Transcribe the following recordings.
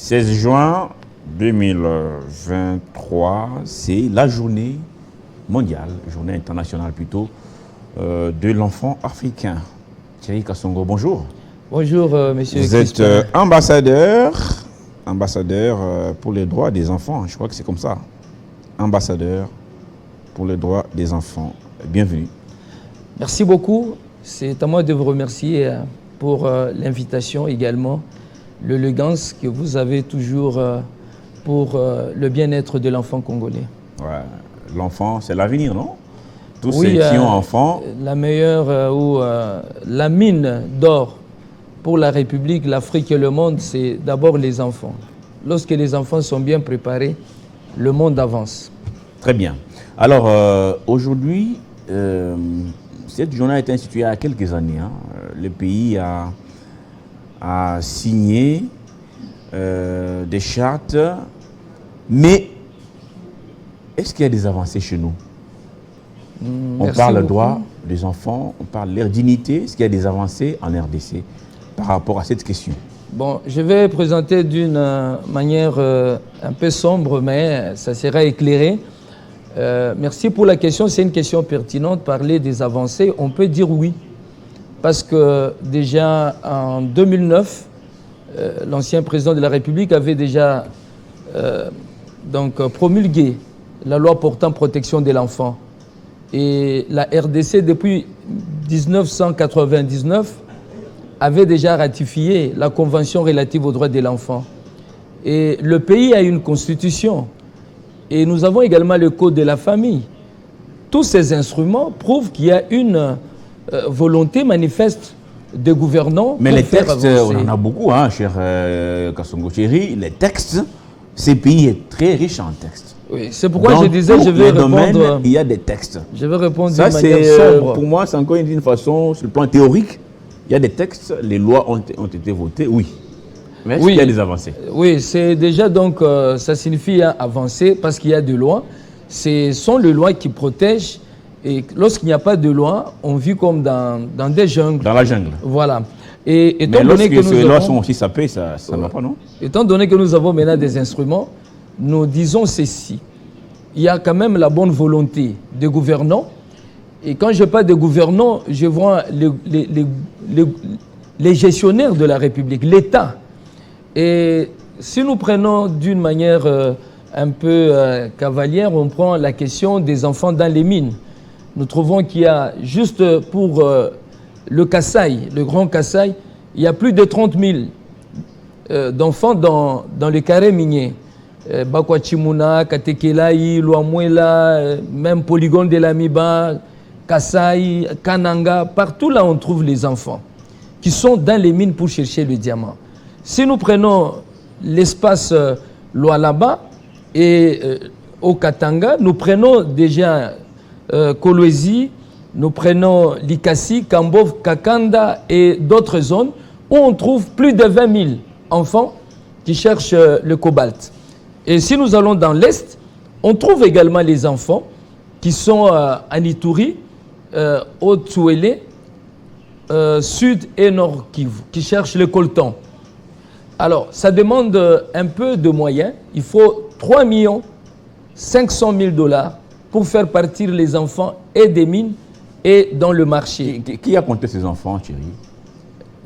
16 juin 2023, c'est la journée mondiale, journée internationale plutôt, de l'enfant africain. Thierry Kassongo, bonjour. Bonjour, monsieur. Vous êtes ambassadeur pour les droits des enfants, je crois que c'est comme ça. Ambassadeur pour les droits des enfants. Bienvenue. Merci beaucoup. C'est à moi de vous remercier pour l'invitation également, l'élégance que vous avez toujours pour le bien-être de l'enfant congolais. Ouais. L'enfant, c'est l'avenir, non? Tous oui, ceux qui ont enfants. La meilleure ou la mine d'or pour la République, l'Afrique et le monde, c'est d'abord les enfants. Lorsque les enfants sont bien préparés, le monde avance. Très bien. Alors, aujourd'hui, cette journée a été instituée il y a quelques années. Hein. Le pays a signé des chartes, mais est-ce qu'il y a des avancées chez nous? On parle droit des enfants, on parle de leur dignité. Est-ce qu'il y a des avancées en RDC par rapport à cette question? Bon, je vais présenter d'une manière un peu sombre, mais ça sera éclairé. Merci pour la question, c'est une question pertinente. Parler des avancées, on peut dire oui. Parce que déjà en 2009, l'ancien président de la République avait déjà promulgué la loi portant protection de l'enfant. Et la RDC, depuis 1999, avait déjà ratifié la Convention relative aux droits de l'enfant. Et le pays a une constitution. Et nous avons également le Code de la famille. Tous ces instruments prouvent qu'il y a une volonté manifeste des gouvernants. Mais les textes, on en a beaucoup, hein, cher Kassongo Thierry. Les textes, ce pays est très riche en textes. Oui, c'est pourquoi je disais, je vais répondre. Il y a des textes. Je vais répondre d'une manière sombre. Pour moi, c'est encore une façon, sur le plan théorique, il y a des textes, les lois ont été votées, oui. Mais est-ce qu'il y a des avancées? Oui, c'est déjà donc, ça signifie avancer parce qu'il y a des lois. Ce sont les lois qui protègent. Et lorsqu'il n'y a pas de loi, on vit comme dans des jungles. Dans la jungle. Voilà. Et étant donné que ces lois sont aussi sapées, ça ne va pas, non? Étant donné que nous avons maintenant des instruments, nous disons ceci. Il y a quand même la bonne volonté des gouvernants. Et quand je parle de gouvernants, je vois les gestionnaires de la République, l'État. Et si nous prenons d'une manière un peu cavalière, on prend la question des enfants dans les mines. Nous trouvons qu'il y a, juste pour le Kasaï, le Grand Kasaï, il y a plus de 30 000 d'enfants dans le carré minier. Bakwachimuna, Katekelaï, Luamwela, même Polygone de la Miba, Kasaï, Kananga, partout là on trouve les enfants qui sont dans les mines pour chercher le diamant. Si nous prenons l'espace Lualaba et au Katanga, nous prenons déjà Kolwezi, nous prenons Likasi, Kambov, Kakanda et d'autres zones où on trouve plus de 20 000 enfants qui cherchent le cobalt. Et si nous allons dans l'Est, on trouve également les enfants qui sont à Ituri, au Tsuélé, Sud et Nord Kivu, qui cherchent le coltan. Alors, ça demande un peu de moyens. Il faut 3 500 000 $ pour faire partir les enfants et des mines et dans le marché. Qui a compté ces enfants, Thierry?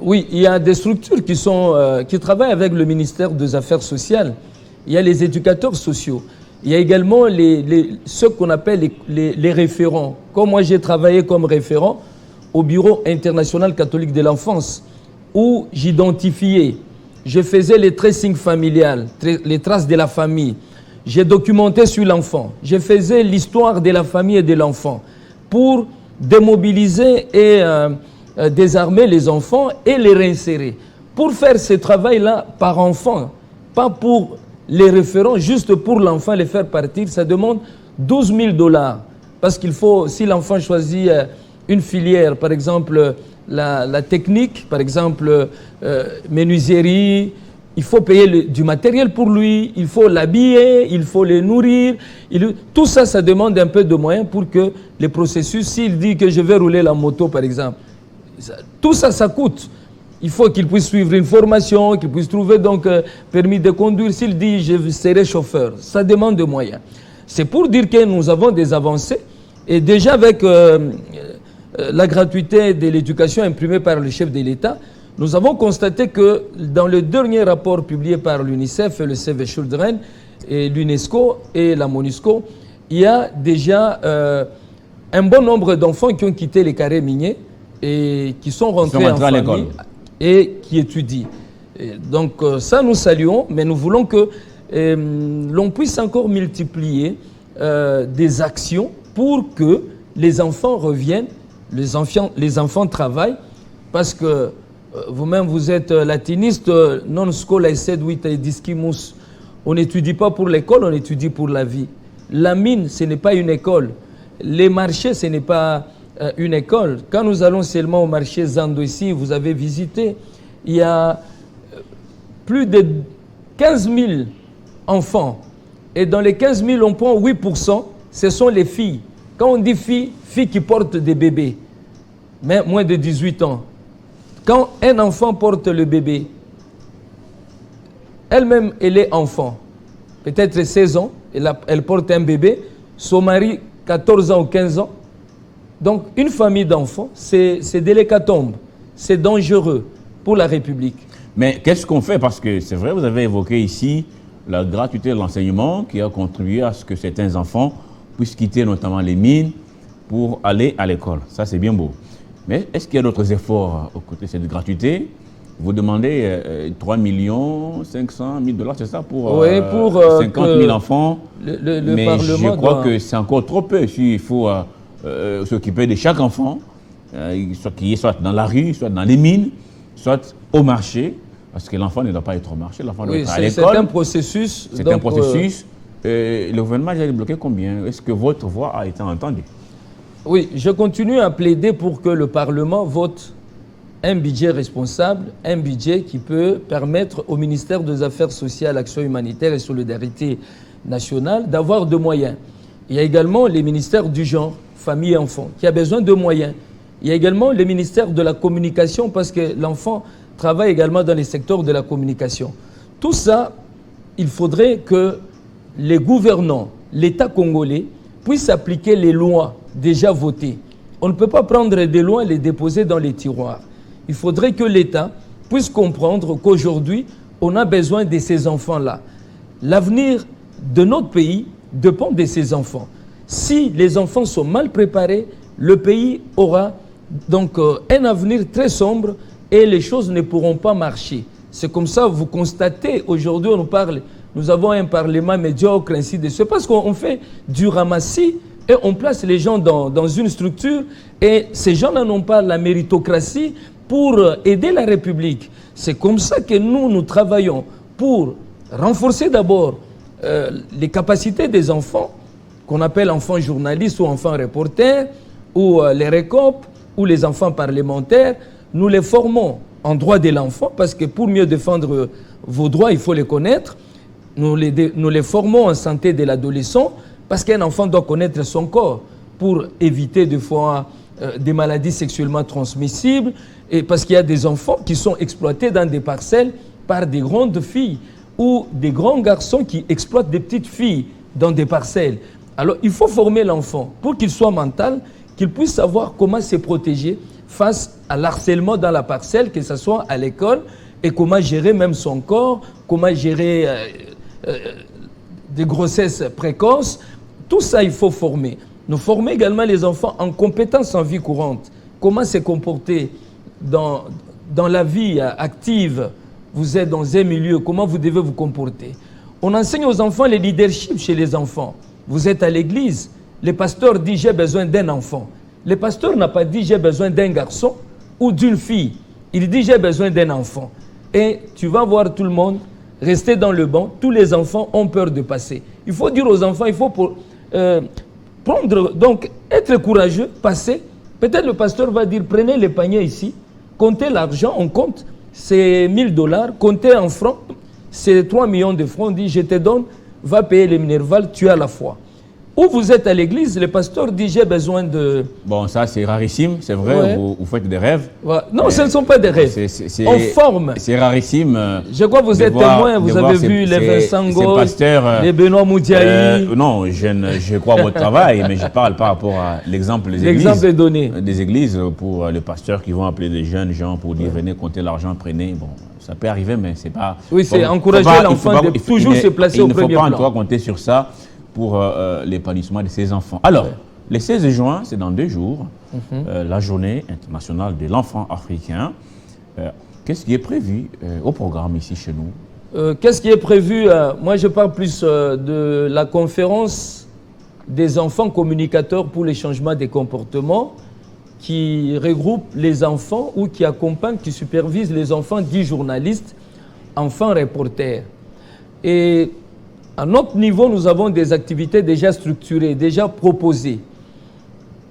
Oui, il y a des structures qui travaillent avec le ministère des Affaires sociales. Il y a les éducateurs sociaux. Il y a également ceux qu'on appelle les référents. Comme moi, j'ai travaillé comme référent au Bureau international catholique de l'enfance, où j'identifiais, je faisais les tracings familiales, les traces de la famille. J'ai documenté sur l'enfant. Je faisais l'histoire de la famille et de l'enfant pour démobiliser et désarmer les enfants et les réinsérer. Pour faire ce travail-là par enfant, pas pour les référents, juste pour l'enfant, les faire partir, ça demande 12 000 $. Parce qu'il faut, si l'enfant choisit une filière, par exemple la technique, par exemple menuiserie, il faut payer du matériel pour lui, il faut l'habiller, il faut le nourrir. Tout ça, ça demande un peu de moyens pour que le processus, s'il dit que je vais rouler la moto, par exemple, tout ça, ça coûte. Il faut qu'il puisse suivre une formation, qu'il puisse trouver donc permis de conduire. S'il dit je serai chauffeur, ça demande des moyens. C'est pour dire que nous avons des avancées. Et déjà avec la gratuité de l'éducation imprimée par le chef de l'État, nous avons constaté que dans le dernier rapport publié par l'UNICEF et le Save the Children, et l'UNESCO et la MONUSCO, il y a déjà un bon nombre d'enfants qui ont quitté les carrés miniers et qui sont rentrés en famille et qui étudient. Et donc ça, nous saluons, mais nous voulons que l'on puisse encore multiplier des actions pour que les enfants reviennent, les enfants travaillent, parce que vous-même, vous êtes latiniste, non scola sed vitae discimus. On n'étudie pas pour l'école, on étudie pour la vie. La mine, ce n'est pas une école. Les marchés, ce n'est pas une école. Quand nous allons seulement au marché Zando ici, vous avez visité, il y a plus de 15 000 enfants. Et dans les 15 000, on prend 8%, ce sont les filles. Quand on dit filles, filles qui portent des bébés, mais moins de 18 ans. Quand un enfant porte le bébé, elle-même, elle est enfant. Peut-être 16 ans, elle porte un bébé. Son mari, 14 ans ou 15 ans. Donc, une famille d'enfants, c'est de l'hécatombe. C'est dangereux pour la République. Mais qu'est-ce qu'on fait? Parce que c'est vrai, vous avez évoqué ici la gratuité de l'enseignement qui a contribué à ce que certains enfants puissent quitter notamment les mines pour aller à l'école. Ça, c'est bien beau. Mais est-ce qu'il y a d'autres efforts aux côtés de cette gratuité? Vous demandez 3 500 000 $, c'est ça, pour 50 000 enfants. Mais je crois que c'est encore trop peu. Il faut s'occuper de chaque enfant, soit dans la rue, soit dans les mines, soit au marché, parce que l'enfant ne doit pas être au marché, l'enfant doit être à l'école. C'est un processus. C'est un processus. Le gouvernement a débloqué combien? Est-ce que votre voix a été entendue? Oui, je continue à plaider pour que le Parlement vote un budget responsable, un budget qui peut permettre au ministère des Affaires sociales, Action humanitaire et Solidarité nationale d'avoir de moyens. Il y a également les ministères du genre, famille et enfants, qui a besoin de moyens. Il y a également le ministère de la communication, parce que l'enfant travaille également dans les secteurs de la communication. Tout ça, il faudrait que les gouvernants, l'État congolais, puissent appliquer les lois déjà votées. On ne peut pas prendre des lois et les déposer dans les tiroirs. Il faudrait que l'État puisse comprendre qu'aujourd'hui, on a besoin de ces enfants-là. L'avenir de notre pays dépend de ces enfants. Si les enfants sont mal préparés, le pays aura donc un avenir très sombre et les choses ne pourront pas marcher. C'est comme ça, vous constatez, aujourd'hui on nous parle, nous avons un parlement médiocre, ainsi de suite, parce qu'on fait du ramassis et on place les gens dans une structure et ces gens-là n'ont pas la méritocratie pour aider la République. C'est comme ça que nous travaillons pour renforcer d'abord les capacités des enfants, qu'on appelle enfants journalistes ou enfants reporters, ou les RECOP, ou les enfants parlementaires. Nous les formons en droit de l'enfant, parce que pour mieux défendre vos droits, il faut les connaître. Nous les formons en santé de l'adolescent, parce qu'un enfant doit connaître son corps pour éviter des fois des maladies sexuellement transmissibles, et parce qu'il y a des enfants qui sont exploités dans des parcelles par des grandes filles ou des grands garçons qui exploitent des petites filles dans des parcelles. Alors il faut former l'enfant pour qu'il soit mental, qu'il puisse savoir comment se protéger face à l'harcèlement dans la parcelle, que ce soit à l'école, et comment gérer même son corps, comment gérer des grossesses précoces. Tout ça, il faut former. Nous formons également les enfants en compétences en vie courante. Comment se comporter dans la vie active. Vous êtes dans un milieu, comment vous devez vous comporter. On enseigne aux enfants le leadership chez les enfants. Vous êtes à l'église, le pasteur dit j'ai besoin d'un enfant. Le pasteur n'a pas dit j'ai besoin d'un garçon ou d'une fille. Il dit j'ai besoin d'un enfant. Et tu vas voir tout le monde rester dans le banc. Tous les enfants ont peur de passer. Il faut dire aux enfants, il faut prendre, donc être courageux, passer. Peut-être le pasteur va dire prenez les paniers ici, comptez l'argent, on compte, c'est 1 000 $, comptez en francs, c'est 3 millions de francs. On dit je te donne, va payer les Minerval, tu as la foi. Où vous êtes à l'église, le pasteur dit j'ai besoin de... Bon, ça c'est rarissime, c'est vrai, Ouais. vous faites des rêves. Voilà. Non, ce ne sont pas des rêves. On forme. C'est rarissime. Je crois que vous êtes témoin, vous avez vu les Vincent Gaulle, les Benoît Moutiaï. Non, je crois à votre travail, mais je parle par rapport à l'exemple des églises. L'exemple est donné. Des églises pour les pasteurs qui vont appeler des jeunes gens pour dire venez compter l'argent, prenez. Bon, ça peut arriver, mais c'est pas... Oui, c'est encourager l'enfant de toujours se placer au premier plan. Il ne faut pas en toi compter sur ça pour l'épanouissement de ses enfants. Alors, le 16 juin, c'est dans 2 jours, la journée internationale de l'enfant africain. Qu'est-ce qui est prévu au programme ici chez nous? Qu'est-ce qui est prévu? Moi, je parle plus de la conférence des enfants communicateurs pour les changements des comportements qui regroupe les enfants ou qui accompagne, qui supervise les enfants dits journalistes, enfants reporters. Et à notre niveau, nous avons des activités déjà structurées, déjà proposées.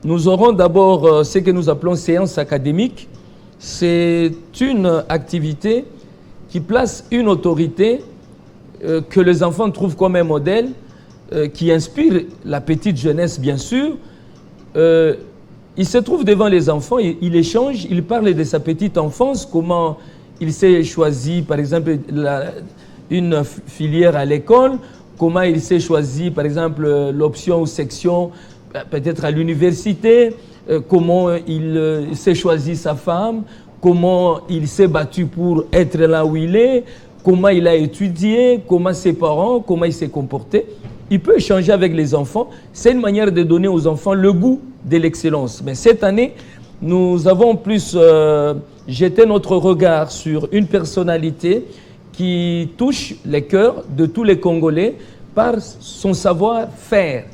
Nous aurons d'abord ce que nous appelons séance académique. C'est une activité qui place une autorité que les enfants trouvent comme un modèle, qui inspire la petite jeunesse, bien sûr. Il se trouve devant les enfants, il échange, il parle de sa petite enfance, comment il s'est choisi, par exemple, une filière à l'école, comment il s'est choisi, par exemple, l'option ou section, peut-être à l'université, comment il s'est choisi sa femme, comment il s'est battu pour être là où il est, comment il a étudié, comment ses parents, comment il s'est comporté. Il peut échanger avec les enfants. C'est une manière de donner aux enfants le goût de l'excellence. Mais cette année, nous avons plus jeté notre regard sur une personnalité qui touche les cœurs de tous les Congolais par son savoir-faire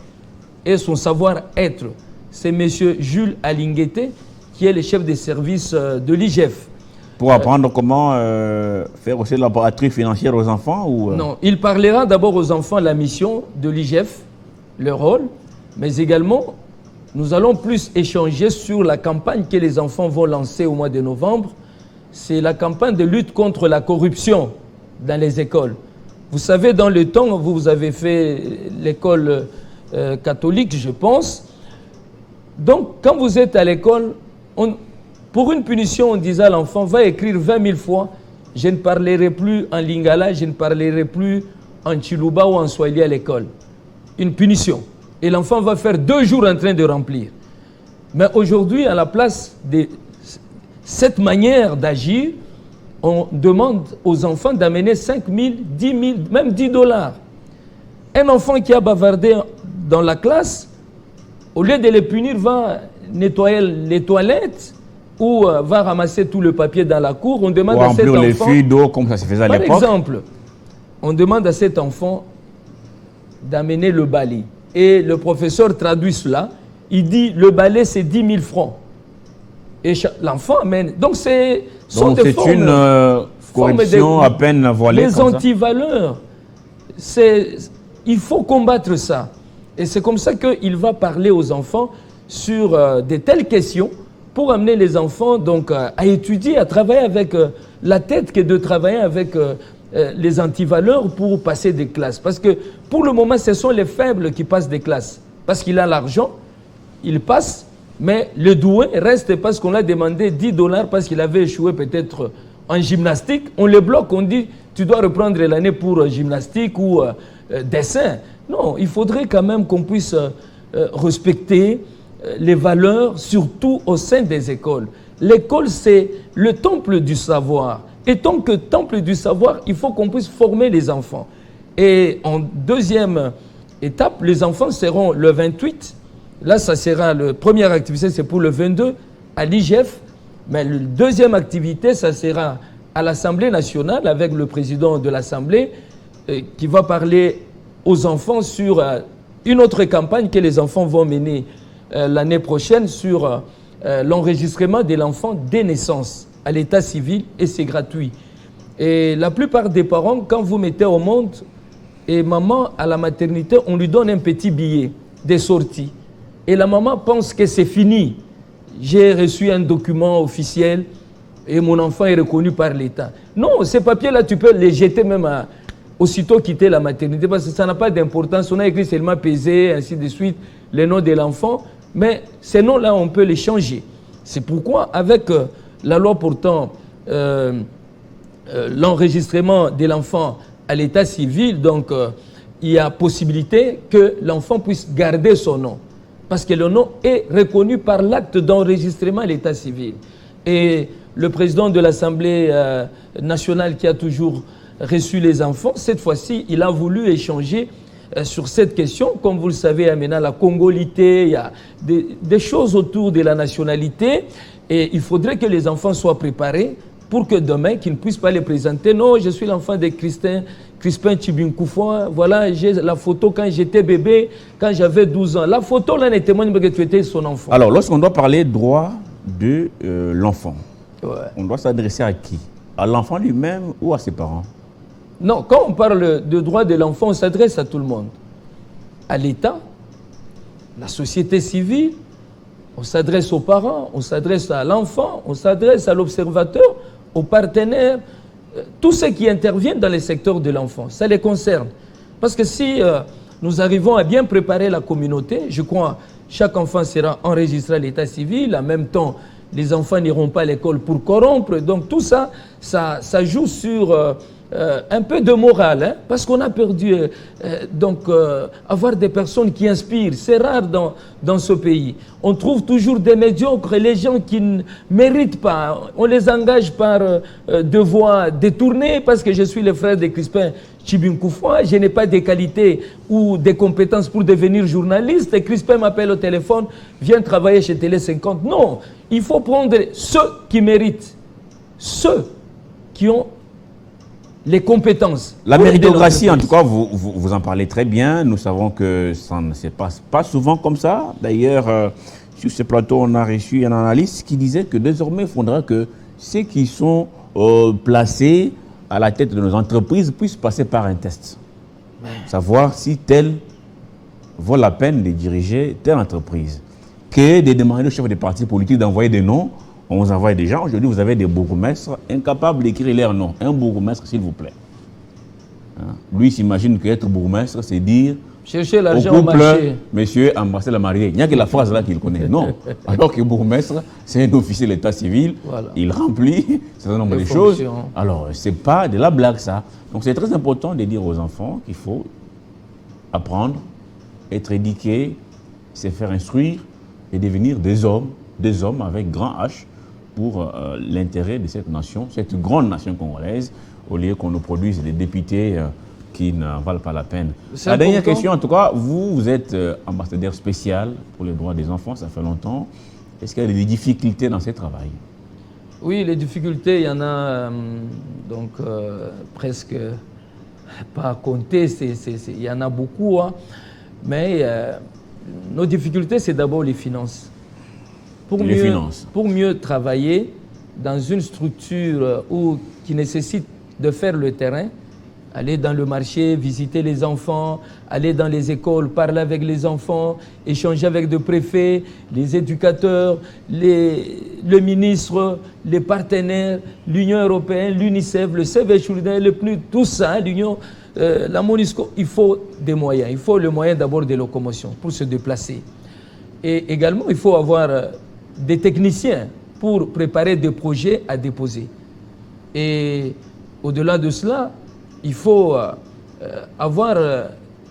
et son savoir-être. C'est M. Jules Alinguete, qui est le chef des services de l'IGF. Pour apprendre comment faire aussi de la laboratoire financière aux enfants ou Non, il parlera d'abord aux enfants la mission de l'IGF, le rôle, mais également, nous allons plus échanger sur la campagne que les enfants vont lancer au mois de novembre. C'est la campagne de lutte contre la corruption dans les écoles. Vous savez, dans le temps, vous avez fait l'école catholique, je pense. Donc, quand vous êtes à l'école, pour une punition, on disait à l'enfant, va écrire 20 000 fois, je ne parlerai plus en lingala, je ne parlerai plus en chiluba ou en swahili à l'école. Une punition. Et l'enfant va faire 2 jours en train de remplir. Mais aujourd'hui, à la place de cette manière d'agir, on demande aux enfants d'amener 5 000, 10 000, même 10 $. Un enfant qui a bavardé dans la classe, au lieu de les punir, va nettoyer les toilettes ou va ramasser tout le papier dans la cour. On demande à cet enfant... les fuites d'eau comme ça se faisait à l'époque. Par exemple, on demande à cet enfant d'amener le balai. Et le professeur traduit cela. Il dit, le balai, c'est 10 000 francs. Et l'enfant amène... Donc, c'est une corruption à peine voilée. Les antivaleurs. Il faut combattre ça. Et c'est comme ça qu'il va parler aux enfants sur de telles questions pour amener les enfants donc, à étudier, à travailler avec la tête que de travailler avec les antivaleurs pour passer des classes. Parce que pour le moment, ce sont les faibles qui passent des classes. Parce qu'il a l'argent, il passe, mais le doué reste parce qu'on a demandé 10 $ parce qu'il avait échoué peut-être en gymnastique. On le bloque, on dit tu dois reprendre l'année pour gymnastique ou dessin. Non, il faudrait quand même qu'on puisse respecter les valeurs, surtout au sein des écoles. L'école, c'est le temple du savoir. Et tant que temple du savoir, il faut qu'on puisse former les enfants. Et en deuxième étape, les enfants seront le 28. Là, ça sera la première activité, c'est pour le 22 à l'IGF. Mais la deuxième activité, ça sera à l'Assemblée nationale avec le président de l'Assemblée qui va parler aux enfants sur une autre campagne que les enfants vont mener l'année prochaine sur l'enregistrement de l'enfant dès naissance à l'état civil et c'est gratuit. Et la plupart des parents, quand vous mettez au monde et maman à la maternité, on lui donne un petit billet de sortie. Et la maman pense que c'est fini. J'ai reçu un document officiel et mon enfant est reconnu par l'État. Non, ces papiers-là, tu peux les jeter même aussitôt quitter la maternité parce que ça n'a pas d'importance. On a écrit seulement pesé, ainsi de suite, le nom de l'enfant. Mais ces noms-là, on peut les changer. C'est pourquoi, avec la loi portant l'enregistrement de l'enfant à l'état civil, donc il y a possibilité que l'enfant puisse garder son nom. Parce que le nom est reconnu par l'acte d'enregistrement à l'état civil. Et le président de l'Assemblée nationale qui a toujours reçu les enfants, cette fois-ci, il a voulu échanger sur cette question. Comme vous le savez, maintenant, la congolité, il y a des choses autour de la nationalité. Et il faudrait que les enfants soient préparés pour que demain, qu'ils ne puissent pas les présenter. Non, je suis l'enfant de Crispin Tshibinkoufouan. Voilà, j'ai la photo quand j'étais bébé, quand j'avais 12 ans. La photo, là, ne témoigne pas que tu étais son enfant. Alors, lorsqu'on doit parler droit de l'enfant, ouais, on doit s'adresser à qui? À l'enfant lui-même ou à ses parents? Non, quand on parle de droit de l'enfant, on s'adresse à tout le monde. À l'État, la société civile, on s'adresse aux parents, on s'adresse à l'enfant, on s'adresse à l'observateur, aux partenaires, tous ceux qui interviennent dans les secteurs de l'enfant, ça les concerne. Parce que si nous arrivons à bien préparer la communauté, je crois chaque enfant sera enregistré à l'état civil, en même temps, les enfants n'iront pas à l'école pour corrompre. Donc tout ça, ça joue sur un peu de morale, hein, parce qu'on a perdu avoir des personnes qui inspirent. C'est rare dans ce pays. On trouve toujours des médiocres, les gens qui ne méritent pas. On les engage par de voies détournées, parce que je suis le frère de Crispin Tshibinkoufouan, je n'ai pas des qualités ou des compétences pour devenir journaliste. Et Crispin m'appelle au téléphone, viens travailler chez Télé 50. Non, il faut prendre ceux qui méritent, ceux qui ont les compétences. La méritocratie, en tout cas, vous en parlez très bien. Nous savons que ça ne se passe pas souvent comme ça. D'ailleurs, sur ce plateau, on a reçu un analyste qui disait que désormais, il faudra que ceux qui sont placés à la tête de nos entreprises puissent passer par un test. Savoir si tel vaut la peine de diriger telle entreprise. Que de demander aux chefs des partis politiques d'envoyer des noms. On vous envoie des gens. Aujourd'hui, vous avez des bourgmestres incapables d'écrire leur nom. Un bourgmestre, s'il vous plaît. Hein? Lui, s'imagine qu'être bourgmestre, c'est dire chercher l'argent au marché. Monsieur, embrasser la mariée. Il n'y a que la phrase là qu'il connaît. Non. Alors que bourgmestre, c'est un officier de l'état civil. Voilà. Il remplit un certain nombre de choses. Alors, ce n'est pas de la blague, ça. Donc, c'est très important de dire aux enfants qu'il faut apprendre, être éduqué, se faire instruire et devenir des hommes avec grand H, pour l'intérêt de cette nation, cette grande nation congolaise, au lieu qu'on nous produise des députés qui ne valent pas la peine. La dernière question, en tout cas, vous êtes ambassadeur spécial pour les droits des enfants, ça fait longtemps. Est-ce qu'il y a des difficultés dans ce travail? Oui, les difficultés, il y en a presque pas à compter, il y en a beaucoup, hein. Mais nos difficultés, c'est d'abord les finances. Pour mieux travailler dans une structure qui nécessite de faire le terrain, aller dans le marché, visiter les enfants, aller dans les écoles, parler avec les enfants, échanger avec le préfet, les éducateurs, le ministre, les partenaires, l'Union européenne, l'UNICEF, le Save Children, le PNUD, tout ça, l'Union, la MONUSCO, il faut des moyens. Il faut le moyen d'abord de locomotion pour se déplacer. Et également, il faut avoir des techniciens pour préparer des projets à déposer. Et au-delà de cela, il faut avoir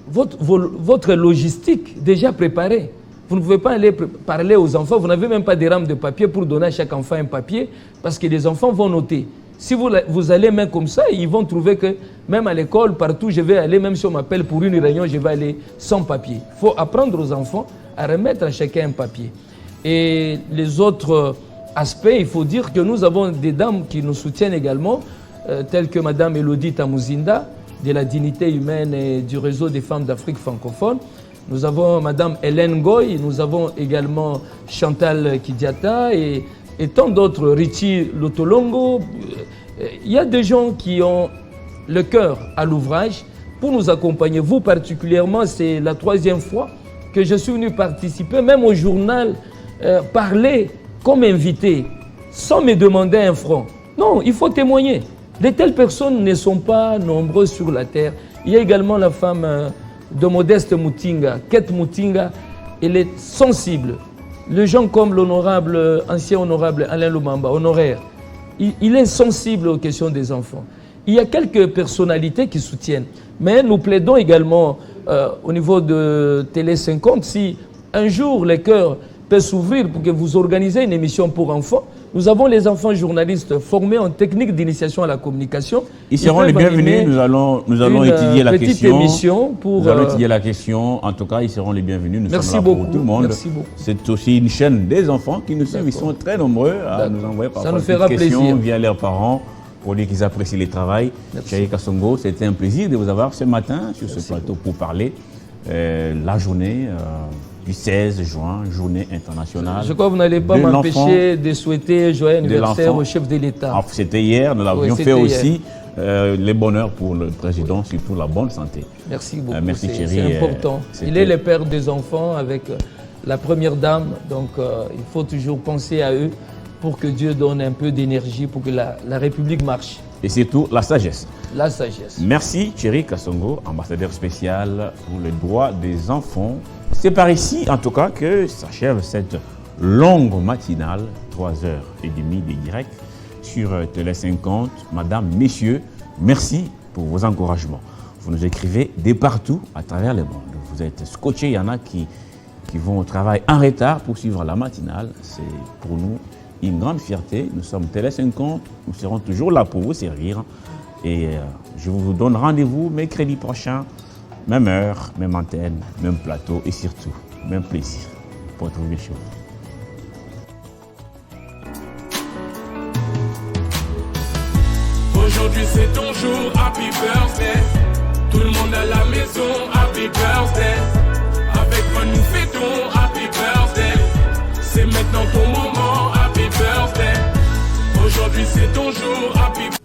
votre logistique déjà préparée. Vous ne pouvez pas aller parler aux enfants, vous n'avez même pas des rames de papier pour donner à chaque enfant un papier, parce que les enfants vont noter. Si vous allez même comme ça, ils vont trouver que même à l'école, partout, je vais aller, même si on m'appelle pour une réunion, je vais aller sans papier. Il faut apprendre aux enfants à remettre à chacun un papier. Et les autres aspects, il faut dire que nous avons des dames qui nous soutiennent également, telles que Mme Elodie Tamuzinda, de la dignité humaine et du réseau des femmes d'Afrique francophone. Nous avons Mme Hélène Goy, nous avons également Chantal Kidiata et tant d'autres, Richie Lotolongo. Il y a des gens qui ont le cœur à l'ouvrage pour nous accompagner. Vous particulièrement, c'est la 3e fois que je suis venu participer, même au journal, parler comme invité, sans me demander un franc. Non, il faut témoigner. De telles personnes ne sont pas nombreuses sur la terre. Il y a également la femme de Modeste Mutinga, Kate Mutinga. Elle est sensible. Les gens comme l'honorable, ancien honorable Alain Lumamba, honoraire, il est sensible aux questions des enfants. Il y a quelques personnalités qui soutiennent. Mais nous plaidons également au niveau de Télé 50, si un jour les cœurs peuvent s'ouvrir pour que vous organisez une émission pour enfants. Nous avons les enfants journalistes formés en technique d'initiation à la communication. Ils seront les bienvenus. Nous allons étudier la question. Émission pour, nous allons étudier la question. En tout cas, ils seront les bienvenus. Nous merci sommes là beaucoup, pour tout le monde. Merci beaucoup. C'est aussi une chaîne des enfants qui nous suivent. Ils sont très nombreux à nous envoyer parfois des questions via leurs parents pour dire qu'ils apprécient le travail. Chéri Kassongo, c'était un plaisir de vous avoir ce matin sur ce plateau pour parler la journée du 16 juin, journée internationale. Je crois que vous n'allez pas m'empêcher de souhaiter joyeux anniversaire au chef de l'État. Ah, c'était hier, nous l'avions fait aussi. Les bonheurs pour le président, surtout la bonne santé. Merci beaucoup. Merci Chéri. C'est important. Il est le père des enfants avec la première dame. Donc il faut toujours penser à eux pour que Dieu donne un peu d'énergie pour que la République marche. Et surtout la sagesse. La sagesse. Merci Chéri Kassongo, ambassadeur spécial pour les droits des enfants. C'est par ici, en tout cas, que s'achève cette longue matinale, 3h30 de direct, sur Télé 50. Madame, messieurs, merci pour vos encouragements. Vous nous écrivez de partout à travers le monde. Vous êtes scotchés, il y en a qui vont au travail en retard pour suivre la matinale. C'est pour nous une grande fierté. Nous sommes Télé 50, nous serons toujours là pour vous servir. Et je vous donne rendez-vous mercredi prochain, même heure, même antenne, même plateau et surtout, même plaisir pour trouver les choses. Aujourd'hui c'est ton jour, happy birthday. Tout le monde à la maison, happy birthday. Avec moi nous fêtons, happy birthday. C'est maintenant ton moment, happy birthday. Aujourd'hui c'est ton jour, happy birthday.